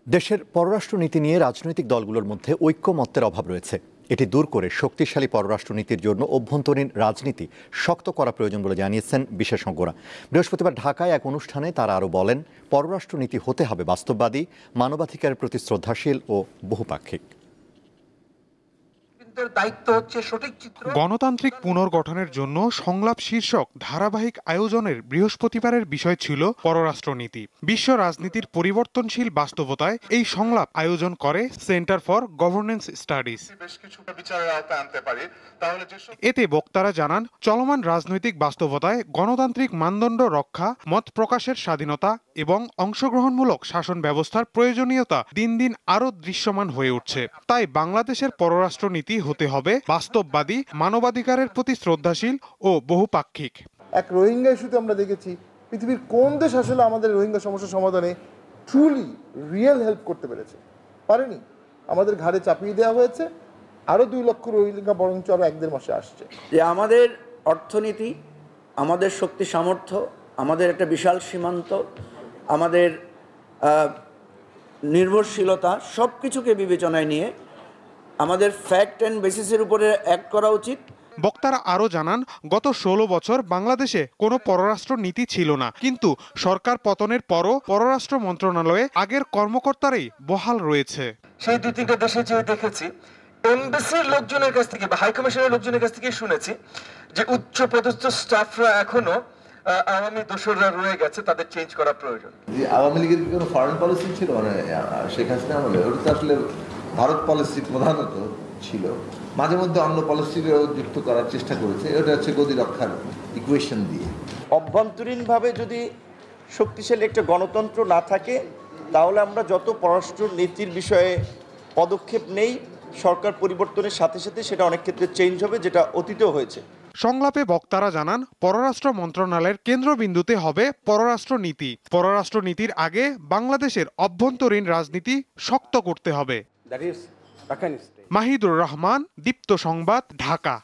দেশের পররাষ্ট্রনীতি নিয়ে রাজনৈতিক দলগুলোর মধ্যে ঐক্যমত্যের অভাব রয়েছে। এটি দূর করে শক্তিশালী পররাষ্ট্রনীতির জন্য অভ্যন্তরীণ রাজনীতি শক্ত করা প্রয়োজন বলে জানিয়েছেন বিশেষজ্ঞরা। বৃহস্পতিবার ঢাকায় এক অনুষ্ঠানে তারা আরও বলেন, পররাষ্ট্রনীতি হতে হবে বাস্তববাদী, মানবাধিকারের প্রতি শ্রদ্ধাশীল ও বহুপাক্ষিক। গণতান্ত্রিক পুনর্গঠনের জন্য সংলাপ শীর্ষক ধারাবাহিক আয়োজনের বৃহস্পতিবারের বিষয় ছিল পররাষ্ট্রনীতি। বিশ্ব রাজনীতির পরিবর্তনশীল বাস্তবতায় এই সংলাপ আয়োজন করে সেন্টার ফর গভর্নেন্স স্টাডিজ। এতে বক্তারা জানান, চলমান রাজনৈতিক বাস্তবতায় গণতান্ত্রিক মানদণ্ড রক্ষা, মত প্রকাশের স্বাধীনতা এবং অংশগ্রহণমূলক শাসন ব্যবস্থার প্রয়োজনীয়তা দিন দিন আরও দৃশ্যমান হয়ে উঠছে। তাই বাংলাদেশের পররাষ্ট্রনীতি হতে হবে বাস্তববাদী, মানবাধিকারের প্রতি শ্রদ্ধাশীল ও বহুপাক্ষিক। এক রোহিঙ্গা ইস্যুতে আমরা দেখেছি পৃথিবীর কোন দেশ আসলে আমাদের রোহিঙ্গা সমস্যা সমাধানে ট্রুলি রিয়েল হেল্প করতে পেরেছে? পারেনি। আমাদের ঘাড়ে চাপিয়ে দেওয়া হয়েছে। আরও 2 লক্ষ রোহিঙ্গা বরঞ্চ আরও 1-1.5 মাসে আসছে। যে আমাদের অর্থনীতি, আমাদের শক্তি সামর্থ্য, আমাদের একটা বিশাল সীমান্ত, আমাদের নির্ভরশীলতা, সব কিছুকে বিবেচনায় নিয়ে আমাদের ফ্যাক্ট অ্যান্ড বেসিসের উপরে অ্যাক্ট করা উচিত। বক্তারা আরও জানান, গত 16 বছর বাংলাদেশে কোনো পররাষ্ট্র নীতি ছিল না, কিন্তু সরকার পতনের পরও পররাষ্ট্র মন্ত্রণালয়ে আগের কর্মকর্তারাই বহাল রয়েছে। সেই 2-3টা দেশে যে দেখেছি, এমবাসির লোকজনের কাছ থেকে বা হাইকমিশনের লোকজনের কাছ থেকে শুনেছি যে উচ্চ পদস্থ স্টাফরা এখনো আওয়ামী দোসররা রয়ে গেছে, তাদের চেঞ্জ করা প্রয়োজন। যে আওয়ামী লীগের কি কোনো ফরেন পলিসি ছিল? মানে শেখ হাসিনা আমলে ওটা তো আসলে ভারত পলিসি প্রধানত ছিল। মাঝে মধ্যে অন্য পলিসিকেও যুক্ত করার চেষ্টা করেছে। এটা হচ্ছে গদি রক্ষার ইকুয়েশন দিয়ে। অভ্যন্তরীণভাবে যদি শক্তিশালী একটা গণতন্ত্র না থাকে, তাহলে আমরা যত পররাষ্ট্র নীতির বিষয়ে পদক্ষেপ নেই, সরকার পরিবর্তনের সাথে সাথে সেটা অনেক ক্ষেত্রে চেঞ্জ হবে, যেটা অতীতেও হয়েছে। সংলাপে বক্তারা জানান, পররাষ্ট্র মন্ত্রণালয়ের কেন্দ্রবিন্দুতে হবে পররাষ্ট্র নীতি। পররাষ্ট্র নীতির আগে বাংলাদেশের অভ্যন্তরীণ রাজনীতি শক্ত করতে হবে। মাহিদুর রহমান, দীপ্ত সংবাদ, ঢাকা।